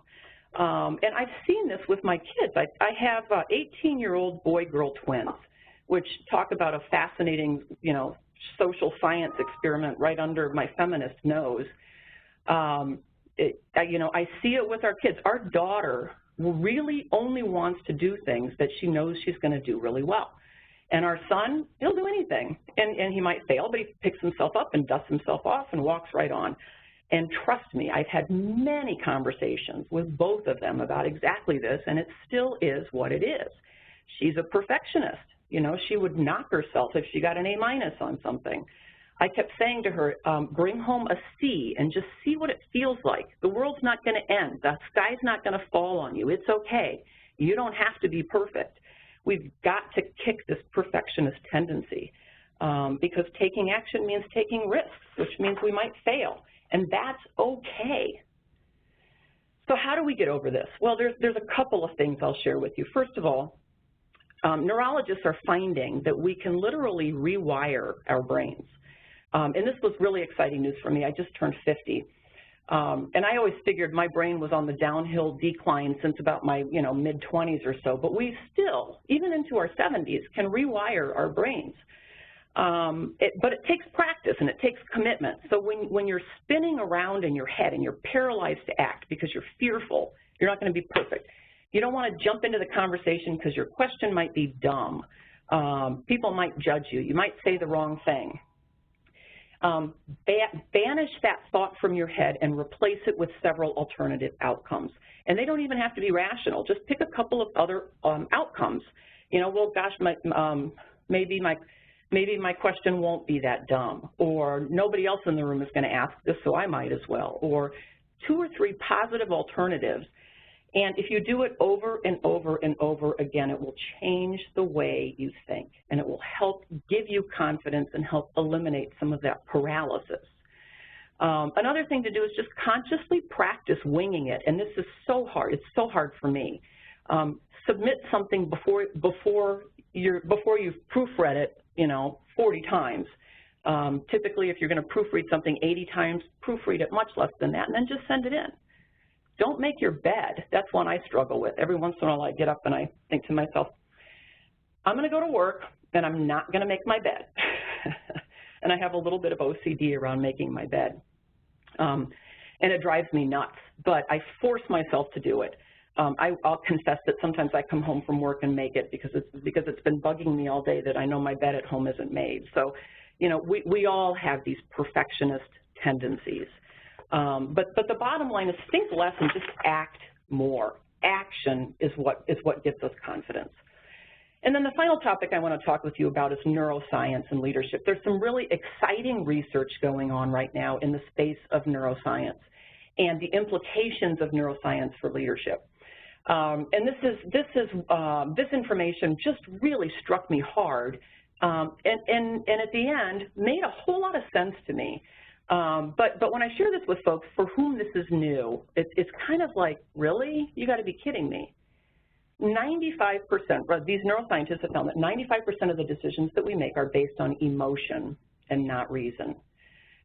And I've seen this with my kids. I have 18-year-old boy-girl twins, which talk about a fascinating, you know, social science experiment right under my feminist nose. You know, I see it with our kids. Our daughter really only wants to do things that she knows she's going to do really well. And our son, he'll do anything. And he might fail, but he picks himself up and dusts himself off and walks right on. And trust me, I've had many conversations with both of them about exactly this, and it still is what it is. She's a perfectionist. You know, she would knock herself if she got an A- on something. I kept saying to her, bring home a C and just see what it feels like. The world's not going to end. The sky's not going to fall on you. It's okay. You don't have to be perfect. We've got to kick this perfectionist tendency because taking action means taking risks, which means we might fail, and that's okay. So how do we get over this? Well, there's a couple of things I'll share with you. First of all, neurologists are finding that we can literally rewire our brains. And this was really exciting news for me. I just turned 50. And I always figured my brain was on the downhill decline since about my, mid-20s or so. But we still, even into our 70s, can rewire our brains. But it takes practice and it takes commitment. So when you're spinning around in your head and you're paralyzed to act because you're fearful, you're not going to be perfect. You don't want to jump into the conversation because your question might be dumb. People might judge you. You might say the wrong thing. Banish that thought from your head and replace it with several alternative outcomes. And they don't even have to be rational. Just pick a couple of other outcomes. Well, gosh, maybe my question won't be that dumb, or nobody else in the room is going to ask this, so I might as well, or 2 or 3 positive alternatives. And if you do it over and over and over again, it will change the way you think, and it will help give you confidence and help eliminate some of that paralysis. Another thing to do is just consciously practice winging it, and this is so hard. It's so hard for me. Submit something before you've proofread it, 40 times. Typically, if you're going to proofread something 80 times, proofread it much less than that, and then just send it in. Don't make your bed. That's one I struggle with. Every once in a while I get up and I think to myself, I'm going to go to work and I'm not going to make my bed. and I have a little bit of OCD around making my bed. And it drives me nuts, but I force myself to do it. I'll confess that sometimes I come home from work and make it because it's been bugging me all day that I know my bed at home isn't made. So, you know, we all have these perfectionist tendencies. But the bottom line is think less and just act more. Action is what gives us confidence. And then the final topic I want to talk with you about is neuroscience and leadership. There's some really exciting research going on right now in the space of neuroscience and the implications of neuroscience for leadership. And this information just really struck me hard, and at the end made a whole lot of sense to me. But when I share this with folks for whom this is new, it's kind of like, really? You got to be kidding me. 95%, these neuroscientists have found that 95% of the decisions that we make are based on emotion and not reason,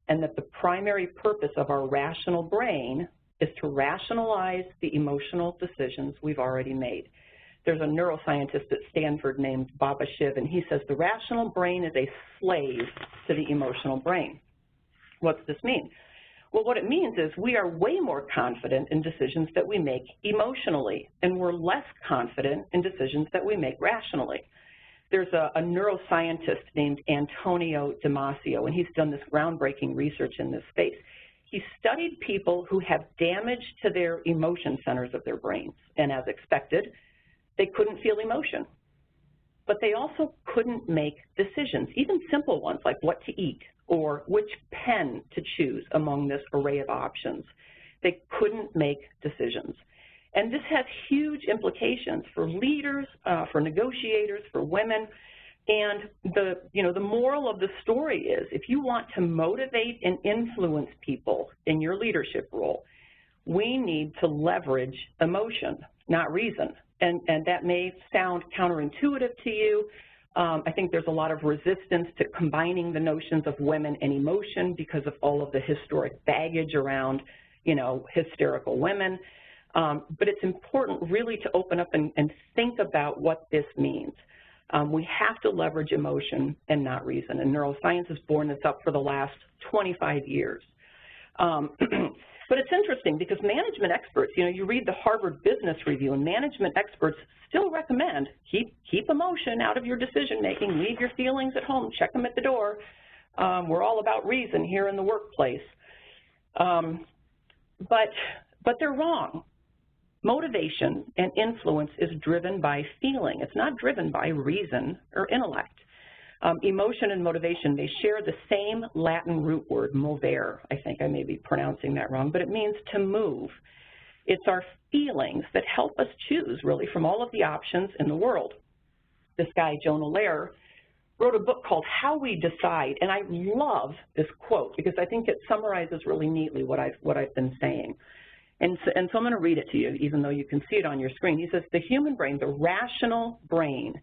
and that the primary purpose of our rational brain is to rationalize the emotional decisions we've already made. There's a neuroscientist at Stanford named Baba Shiv, and he says the rational brain is a slave to the emotional brain. What's this mean? Well, what it means is we are way more confident in decisions that we make emotionally, and we're less confident in decisions that we make rationally. There's a neuroscientist named Antonio Damasio, and he's done this groundbreaking research in this space. He studied people who have damage to their emotion centers of their brains, and as expected, they couldn't feel emotion. But they also couldn't make decisions, even simple ones like what to eat or which pen to choose among this array of options. They couldn't make decisions. And this has huge implications for leaders, for negotiators, for women. And the moral of the story is if you want to motivate and influence people in your leadership role, we need to leverage emotion, not reason. And that may sound counterintuitive to you. I think there's a lot of resistance to combining the notions of women and emotion because of all of the historic baggage around, you know, hysterical women. But it's important really to open up and think about what this means. We have to leverage emotion and not reason, and neuroscience has borne this up for the last 25 years. But it's interesting because management experts, you know, you read the Harvard Business Review, and management experts still recommend keep emotion out of your decision-making, leave your feelings at home, check them at the door. We're all about reason here in the workplace. But they're wrong. Motivation and influence is driven by feeling. It's not driven by reason or intellect. Emotion and motivation, they share the same Latin root word, movere. I think I may be pronouncing that wrong, but it means to move. It's our feelings that help us choose, really, from all of the options in the world. This guy, Jonah Lehrer, wrote a book called How We Decide, and I love this quote because I think it summarizes really neatly what I've been saying. And so I'm going to read it to you, even though you can see it on your screen. He says, the human brain, the rational brain,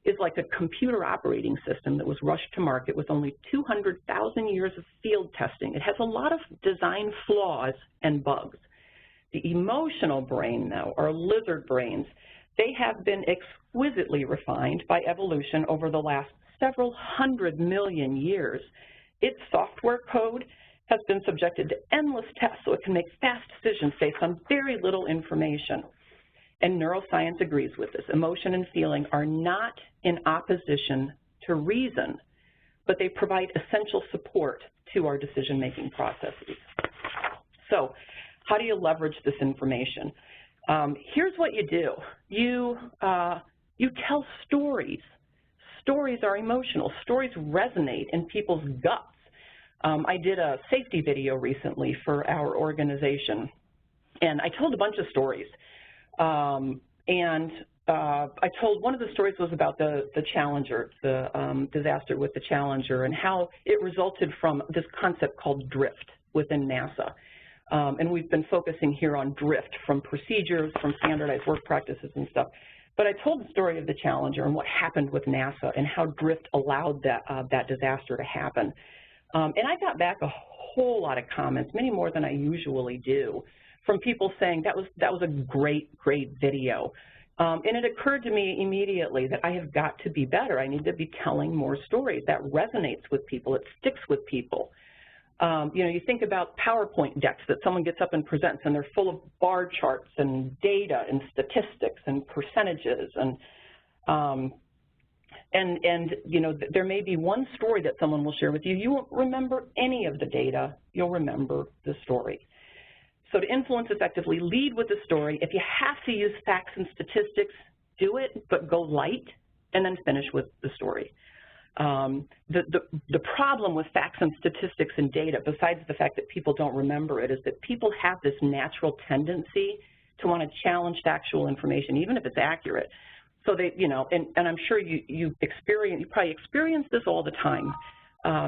is like a computer operating system that was rushed to market with only 200,000 years of field testing. It has a lot of design flaws and bugs. The emotional brain, though, or lizard brains, they have been exquisitely refined by evolution over the last several 100 million years. Its software code has been subjected to endless tests so it can make fast decisions based on very little information. And neuroscience agrees with this. Emotion and feeling are not in opposition to reason, but they provide essential support to our decision-making processes. So how do you leverage this information? Here's what you do. You tell stories. Stories are emotional. Stories resonate in people's guts. I did a safety video recently for our organization, and I told a bunch of stories. I told one of the stories was about the Challenger, the disaster with the Challenger, and how it resulted from this concept called drift within NASA. And we've been focusing here on drift from procedures, from standardized work practices and stuff. But I told the story of the Challenger and what happened with NASA and how drift allowed that disaster to happen. And I got back a whole lot of comments, many more than I usually do, from people saying that was a great video. And it occurred to me immediately that I have got to be better. I need to be telling more stories. That resonates with people. It sticks with people. You know, you think about PowerPoint decks that someone gets up and presents, and they're full of bar charts and data and statistics and percentages, and you know, there may be one story that someone will share with you. You won't remember any of the data. You'll remember the story. So to influence effectively, lead with the story. If you have to use facts and statistics, do it, but go light, and then finish with the story. The problem with facts and statistics and data, besides the fact that people don't remember it, is that people have this natural tendency to want to challenge factual information, even if it's accurate. So they, you know, and I'm sure you probably experience this all the time.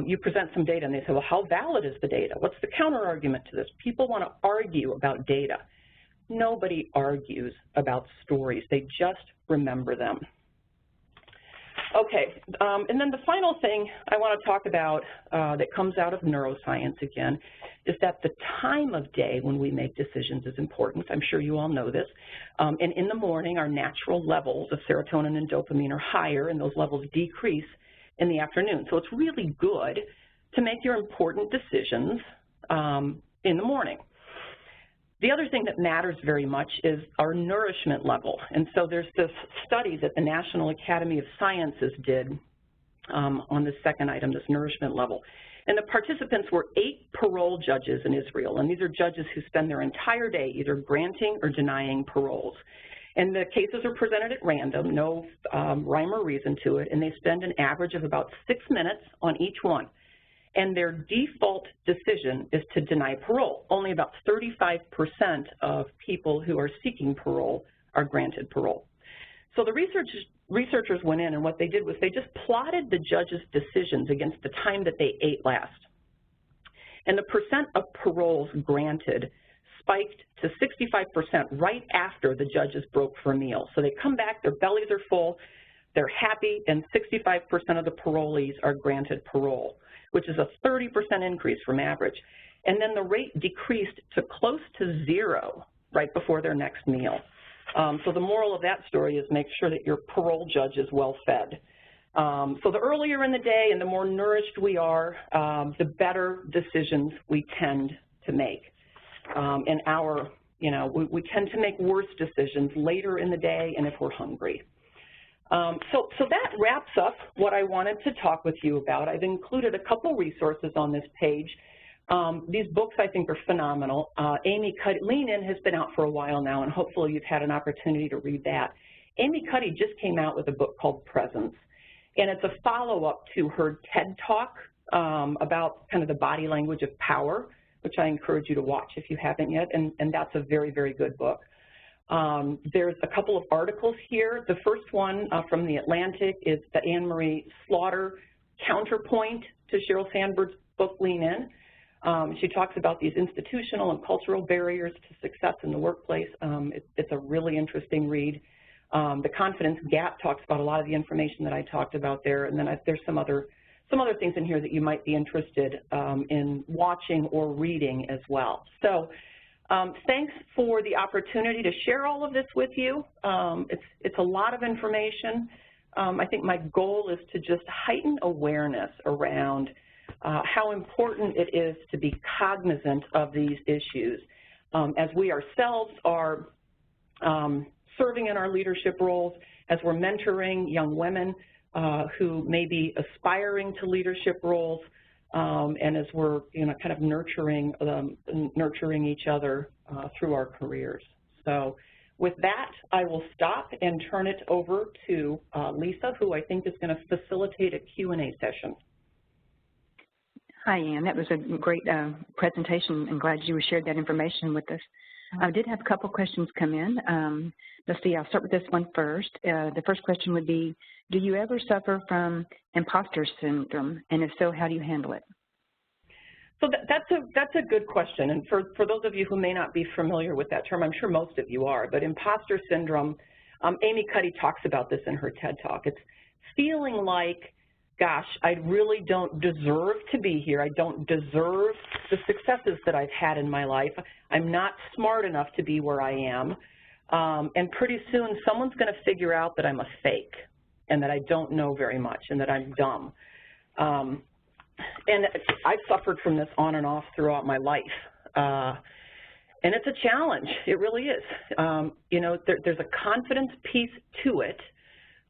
You present some data and they say, well, how valid is the data? What's the counter argument to this? People want to argue about data. Nobody argues about stories. They just remember them. Okay, and then the final thing I want to talk about that comes out of neuroscience again is that the time of day when we make decisions is important. I'm sure you all know this. And in the morning, our natural levels of serotonin and dopamine are higher, and those levels decrease in the afternoon. So it's really good to make your important decisions in the morning. The other thing that matters very much is our nourishment level. And so there's this study that the National Academy of Sciences did on the second item, this nourishment level. And the participants were 8 parole judges in Israel. And these are judges who spend their entire day either granting or denying paroles. And the cases are presented at random, no rhyme or reason to it, and they spend an average of about 6 minutes on each one. And their default decision is to deny parole. Only about 35% of people who are seeking parole are granted parole. So the researchers went in, and what they did was they just plotted the judges' decisions against the time that they ate last. And the percent of paroles granted spiked to 65% right after the judges broke for a meal. So they come back, their bellies are full, they're happy, and 65% of the parolees are granted parole, which is a 30% increase from average. And then the rate decreased to close to 0 right before their next meal. So the moral of that story is make sure that your parole judge is well fed. So the earlier in the day and the more nourished we are, the better decisions we tend to make. And we tend to make worse decisions later in the day and if we're hungry. So that wraps up what I wanted to talk with you about. I've included a couple resources on this page. These books I think are phenomenal. Amy Cuddy, Lean In has been out for a while now, and hopefully you've had an opportunity to read that. Amy Cuddy just came out with a book called Presence, and it's a follow-up to her TED Talk about kind of the body language of power, which I encourage you to watch if you haven't yet, and that's a very, very good book. There's a couple of articles here. The first one from The Atlantic is the Anne-Marie Slaughter counterpoint to Sheryl Sandberg's book, Lean In. She talks about these institutional and cultural barriers to success in the workplace. It's a really interesting read. The Confidence Gap talks about a lot of the information that I talked about there, and then there's some other things in here that you might be interested in watching or reading as well. So thanks for the opportunity to share all of this with you. It's a lot of information. I think my goal is to just heighten awareness around how important it is to be cognizant of these issues as we ourselves are serving in our leadership roles, as we're mentoring young women who may be aspiring to leadership roles, and as we're kind of nurturing each other through our careers. So with that, I will stop and turn it over to Lisa, who I think is going to facilitate a Q&A session. Hi, Ann. That was a great presentation. I'm glad you shared that information with us. I did have a couple questions come in. Let's see, I'll start with this one first. The first question would be, do you ever suffer from imposter syndrome? And if so, how do you handle it? So that's a good question. And for those of you who may not be familiar with that term, I'm sure most of you are, but imposter syndrome, Amy Cuddy talks about this in her TED Talk. It's feeling like, gosh, I really don't deserve to be here. I don't deserve the successes that I've had in my life. I'm not smart enough to be where I am. And pretty soon someone's going to figure out that I'm a fake and that I don't know very much and that I'm dumb. And I've suffered from this on and off throughout my life. And it's a challenge. It really is. You know, there's a confidence piece to it.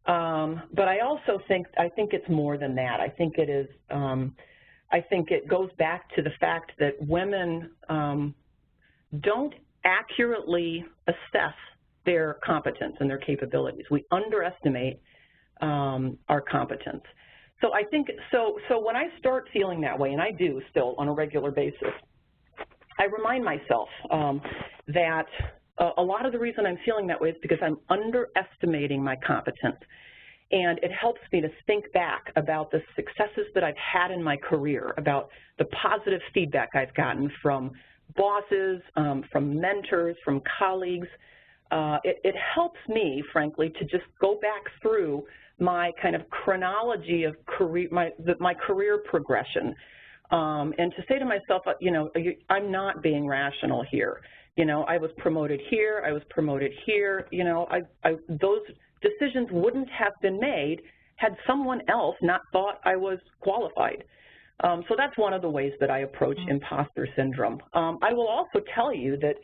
But I also think it's more than that. I think it is, I think it goes back to the fact that women don't accurately assess their competence and their capabilities. We underestimate our competence. So I think, so when I start feeling that way, and I do still on a regular basis, I remind myself that a lot of the reason I'm feeling that way is because I'm underestimating my competence. And it helps me to think back about the successes that I've had in my career, about the positive feedback I've gotten from bosses, from mentors, from colleagues. It helps me, frankly, to just go back through my kind of chronology of career, my career progression, and to say to myself, you know, I'm not being rational here. You know, I was promoted here, I was promoted here. You know, those decisions wouldn't have been made had someone else not thought I was qualified. So that's one of the ways that I approach imposter syndrome. I will also tell you that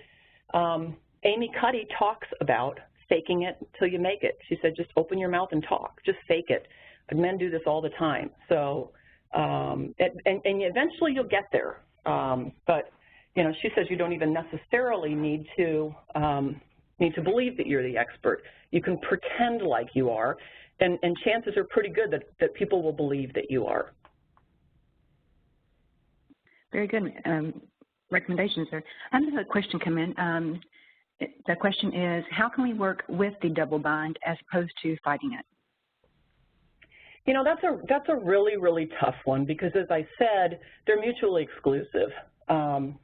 Amy Cuddy talks about faking it until you make it. She said, just open your mouth and talk, just fake it. And men do this all the time. So, and eventually you'll get there. But, you know, she says you don't even necessarily need to believe that you're the expert. You can pretend like you are, and chances are pretty good that people will believe that you are. Very good recommendations there. I'm going to have a question come in. The question is, how can we work with the double bind as opposed to fighting it? You know, that's a really, really tough one because, as I said, they're mutually exclusive. I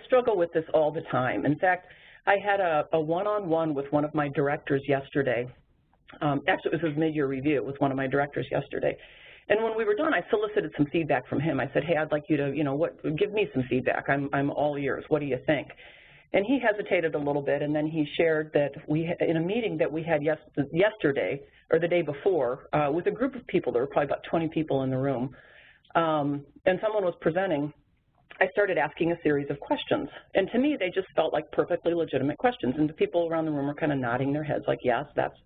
struggle with this all the time. In fact, I had a one-on-one with one of my directors yesterday. Actually, it was a mid-year review with one of my directors yesterday. And when we were done, I solicited some feedback from him. I said, hey, I'd like you to, you know, give me some feedback. I'm all ears. What do you think? And he hesitated a little bit, and then he shared that in a meeting that we had yesterday, or the day before, with a group of people, there were probably about 20 people in the room, and someone was presenting, I started asking a series of questions. And to me, they just felt like perfectly legitimate questions. And the people around the room were kind of nodding their heads like, yes, that's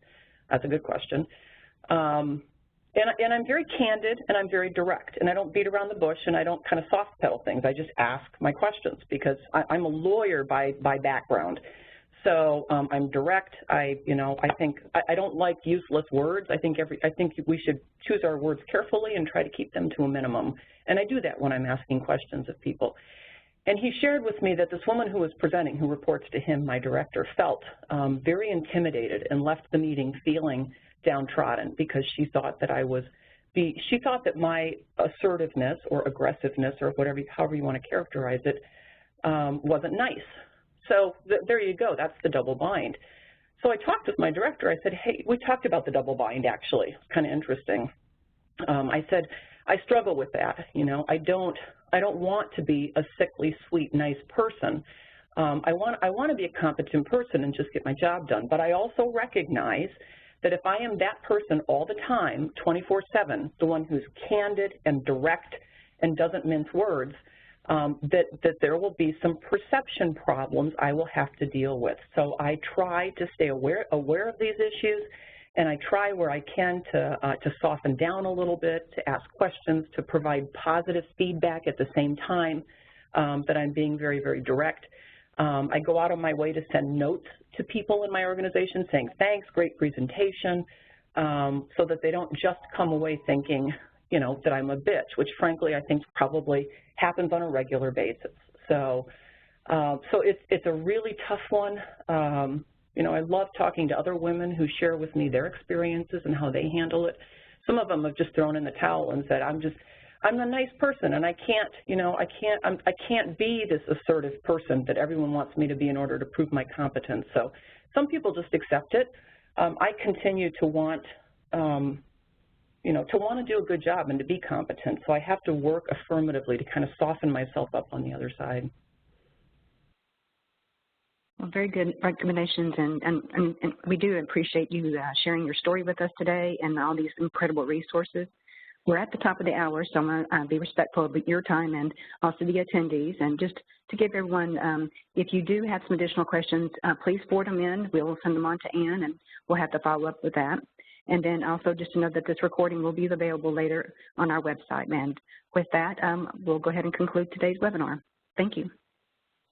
a good question. And I'm very candid and I'm very direct, and I don't beat around the bush and I don't kind of soft pedal things. I just ask my questions because I'm a lawyer by background. So I'm direct. I think I don't like useless words. I think we should choose our words carefully and try to keep them to a minimum. And I do that when I'm asking questions of people. And he shared with me that this woman who was presenting, who reports to him, my director, felt very intimidated and left the meeting feeling downtrodden because she thought that she thought that my assertiveness or aggressiveness or however you want to characterize it wasn't nice. So there you go, that's the double bind. So I talked with my director. I said, hey, we talked about the double bind actually. It's kind of interesting. I said, I struggle with that. You know, I don't want to be a sickly, sweet, nice person. I want to be a competent person and just get my job done. But I also recognize that if I am that person all the time, 24/7, the one who's candid and direct and doesn't mince words, that there will be some perception problems I will have to deal with. So I try to stay aware of these issues, and I try where I can to soften down a little bit, to ask questions, to provide positive feedback at the same time that I'm being very, very direct. I go out of my way to send notes to people in my organization saying, thanks, great presentation, so that they don't just come away thinking, you know, that I'm a bitch, which frankly I think probably happens on a regular basis. So it's a really tough one. You know, I love talking to other women who share with me their experiences and how they handle it. Some of them have just thrown in the towel and said, I'm a nice person, and I can't be this assertive person that everyone wants me to be in order to prove my competence. So some people just accept it. I continue to want, you know, to want to do a good job and to be competent. So I have to work affirmatively to kind of soften myself up on the other side. Well, very good recommendations, and we do appreciate you sharing your story with us today and all these incredible resources. We're at the top of the hour, so I'm going to be respectful of your time and also the attendees. And just to give everyone, if you do have some additional questions, please forward them in. We'll send them on to Ann, and we'll have to follow up with that. And then also just to know that this recording will be available later on our website. And with that, we'll go ahead and conclude today's webinar. Thank you.